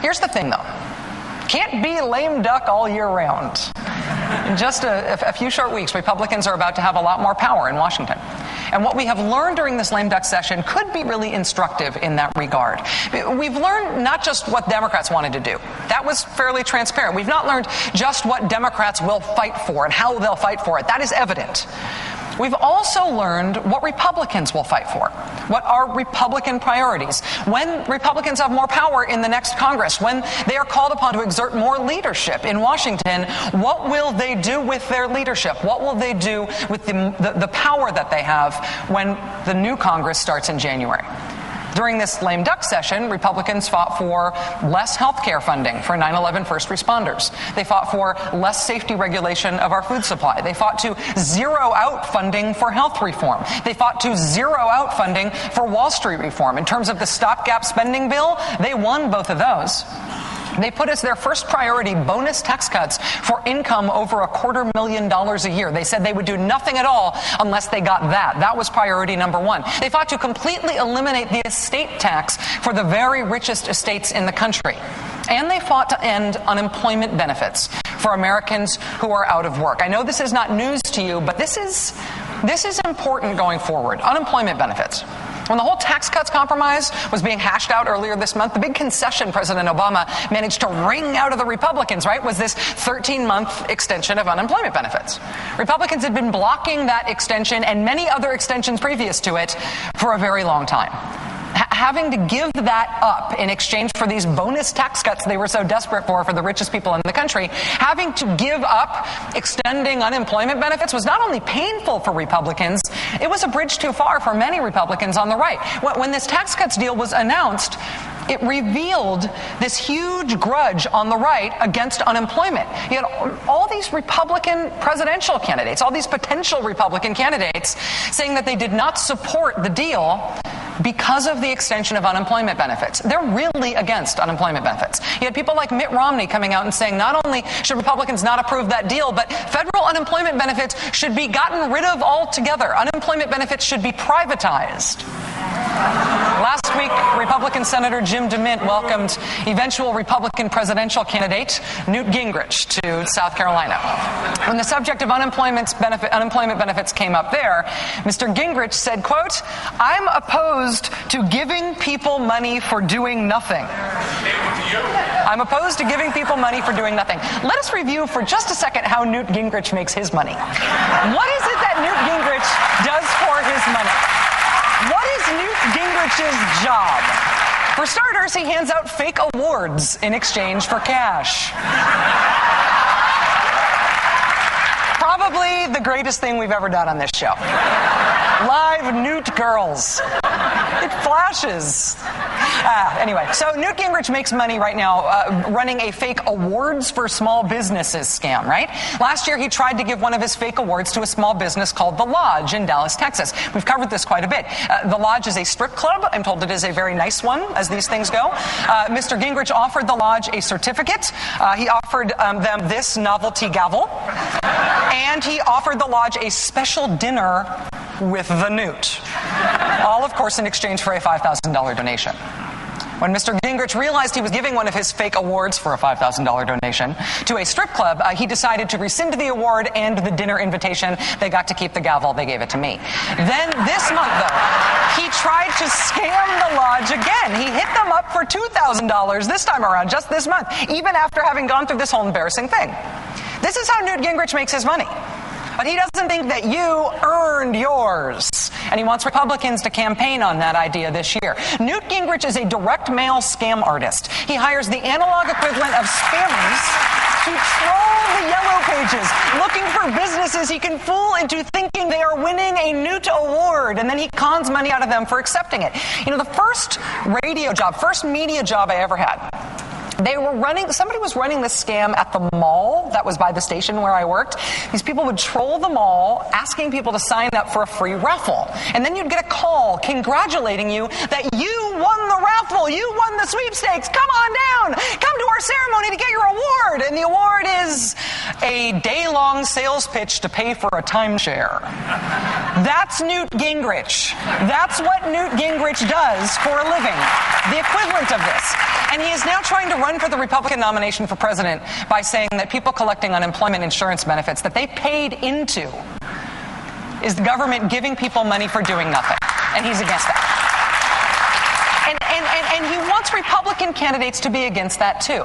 Here's the thing, though. Can't be lame duck all year round. In just a few short weeks, Republicans are about to have a lot more power in Washington. And what we have learned during this lame duck session could be really instructive in that regard. We've learned not just what Democrats wanted to do. That was fairly transparent. We've not learned just what Democrats will fight for and how they'll fight for it. That is evident. We've also learned what Republicans will fight for. What are Republican priorities? When Republicans have more power in the next Congress, when they are called upon to exert more leadership in Washington, what will they do with their leadership? What will they do with the power that they have when the new Congress starts in January? During this lame duck session, Republicans fought for less health care funding for 9/11 first responders. They fought for less safety regulation of our food supply. They fought to zero out funding for health reform. They fought to zero out funding for Wall Street reform. In terms of the stopgap spending bill, they won both of those. They put as their first priority bonus tax cuts for income over $250,000 a year. They said they would do nothing at all unless they got that. That was priority number one. They fought to completely eliminate the estate tax for the very richest estates in the country. And they fought to end unemployment benefits for Americans who are out of work. I know this is not news to you, but this is important going forward. Unemployment benefits. When the whole tax cuts compromise was being hashed out earlier this month, the big concession President Obama managed to wring out of the Republicans, right, was this 13-month extension of unemployment benefits. Republicans had been blocking that extension and many other extensions previous to it for a very long time. Having to give that up in exchange for these bonus tax cuts they were so desperate for the richest people in the country, having to give up extending unemployment benefits was not only painful for Republicans, it was a bridge too far for many Republicans on the right. When this tax cuts deal was announced, it revealed this huge grudge on the right against unemployment. You had all these Republican presidential candidates, all these potential Republican candidates saying that they did not support the deal because of the extension of unemployment benefits. They're really against unemployment benefits. You had people like Mitt Romney coming out and saying not only should Republicans not approve that deal, but federal unemployment benefits should be gotten rid of altogether. Unemployment benefits should be privatized. Last week, Republican Senator Jim DeMint welcomed eventual Republican presidential candidate Newt Gingrich to South Carolina. When the subject of unemployment benefits came up there, Mr. Gingrich said, quote, "I'm opposed to giving people money for doing nothing." I'm opposed to giving people money for doing nothing. Let us review for just a second how Newt Gingrich makes his money. What is it that Newt Gingrich does for his money? What is Newt Gingrich's job? For starters, he hands out fake awards in exchange for cash. Probably the greatest thing we've ever done on this show. Live Newt Girls. It flashes. Anyway, so Newt Gingrich makes money right now running a fake awards for small businesses scam, right? Last year, he tried to give one of his fake awards to a small business called The Lodge in Dallas, Texas. We've covered this quite a bit. The Lodge is a strip club. I'm told it is a very nice one, as these things go. Mr. Gingrich offered The Lodge a certificate. He offered them this novelty gavel. And he offered The Lodge a special dinner with the Newt. All, of course, in exchange for a $5,000 donation. When Mr. Gingrich realized he was giving one of his fake awards for a $5,000 donation to a strip club, he decided to rescind the award and the dinner invitation. They got to keep the gavel. They gave it to me. Then this month, though, he tried to scam the Lodge again. He hit them up for $2,000 this time around, just this month, even after having gone through this whole embarrassing thing. This is how Newt Gingrich makes his money. But he doesn't think that you earned yours. And he wants Republicans to campaign on that idea this year. Newt Gingrich is a direct mail scam artist. He hires the analog equivalent of spammers to troll the yellow pages, looking for businesses he can fool into thinking they are winning a Newt award, and then he cons money out of them for accepting it. You know, the first media job I ever had, somebody was running this scam at the mall that was by the station where I worked. These people would troll the mall, asking people to sign up for a free raffle. And then you'd get a call congratulating you that you won the raffle, you won the sweepstakes, come on down, come to our ceremony to get your award. And the award is a day-long sales pitch to pay for a timeshare. That's Newt Gingrich. That's what Newt Gingrich does for a living. The equivalent of this. And he is now trying to run for the Republican nomination for president by saying that people collecting unemployment insurance benefits that they paid into is the government giving people money for doing nothing. And he's against that. And he wants Republican candidates to be against that, too.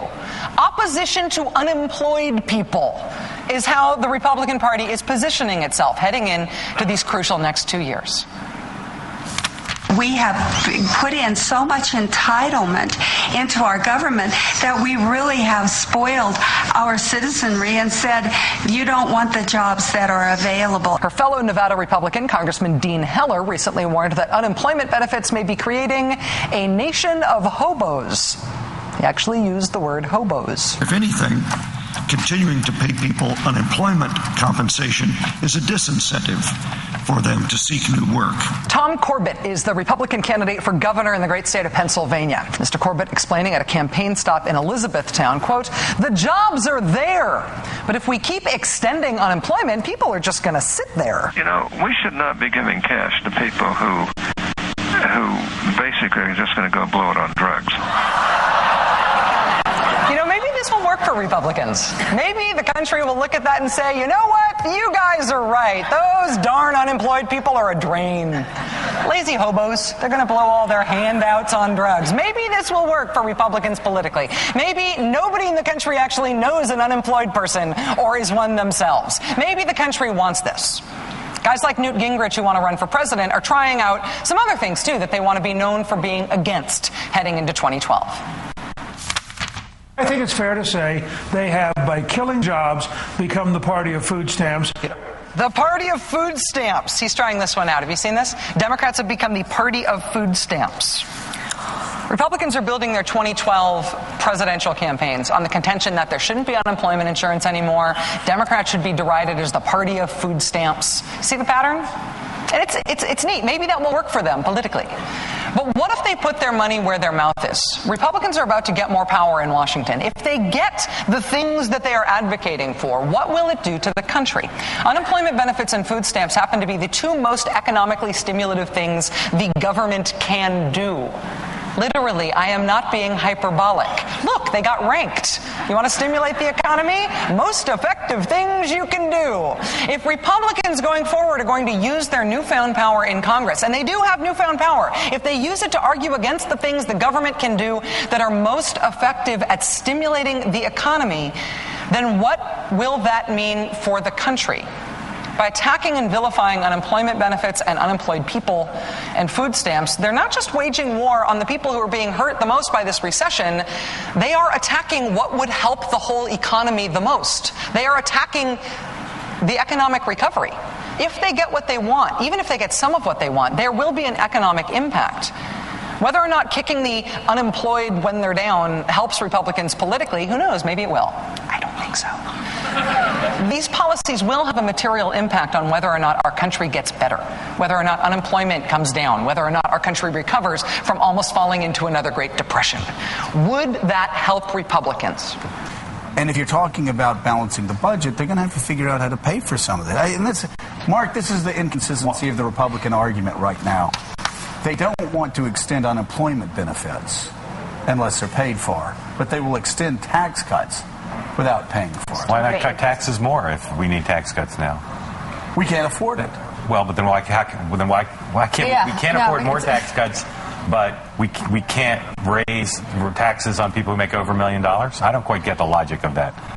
Opposition to unemployed people is how the Republican Party is positioning itself heading into these crucial next 2 years. We have put in so much entitlement into our government that we really have spoiled our citizenry and said, you don't want the jobs that are available. Her fellow Nevada Republican, Congressman Dean Heller, recently warned that unemployment benefits may be creating a nation of hobos. He actually used the word hobos. If anything, continuing to pay people unemployment compensation is a disincentive for them to seek new work. Tom Corbett is the Republican candidate for governor in the great state of Pennsylvania. Mr. Corbett explaining at a campaign stop in Elizabethtown, quote, "The jobs are there, but if we keep extending unemployment, people are just going to sit there." You know, we should not be giving cash to people who basically are just going to go blow it on drugs. You know, maybe this will work for Republicans. Maybe the country will look at that and say, you know what? You guys are right. Those darn unemployed people are a drain. Lazy hobos. They're going to blow all their handouts on drugs. Maybe this will work for Republicans politically. Maybe nobody in the country actually knows an unemployed person or is one themselves. Maybe the country wants this. Guys like Newt Gingrich who want to run for president are trying out some other things, too, that they want to be known for being against heading into 2012. I think it's fair to say they have, by killing jobs, become the party of food stamps. The party of food stamps. He's trying this one out. Have you seen this? Democrats have become the party of food stamps. Republicans are building their 2012 presidential campaigns on the contention that there shouldn't be unemployment insurance anymore. Democrats should be derided as the party of food stamps. See the pattern? And it's neat. Maybe that will work for them politically. But what if they put their money where their mouth is? Republicans are about to get more power in Washington. If they get the things that they are advocating for, what will it do to the country? Unemployment benefits and food stamps happen to be the two most economically stimulative things the government can do. Literally, I am not being hyperbolic. Look, they got ranked. You want to stimulate the economy? Most effective things you can do. If Republicans going forward are going to use their newfound power in Congress, and they do have newfound power, if they use it to argue against the things the government can do that are most effective at stimulating the economy, then what will that mean for the country? By attacking and vilifying unemployment benefits and unemployed people and food stamps, they're not just waging war on the people who are being hurt the most by this recession, they are attacking what would help the whole economy the most. They are attacking the economic recovery. If they get what they want, even if they get some of what they want, there will be an economic impact. Whether or not kicking the unemployed when they're down helps Republicans politically, who knows? Maybe it will. I don't think so. These policies will have a material impact on whether or not our country gets better, whether or not unemployment comes down, whether or not our country recovers from almost falling into another Great Depression. Would that help Republicans? And if you're talking about balancing the budget, they're going to have to figure out how to pay for some of it. Mark, this is the inconsistency of the Republican argument right now. They don't want to extend unemployment benefits unless they're paid for, but they will extend tax cuts without paying for it. Why not cut taxes more if we need tax cuts now? We can't afford it. Well, but then why can't we can't afford more tax cuts, but we can't raise taxes on people who make over $1 million? I don't quite get the logic of that.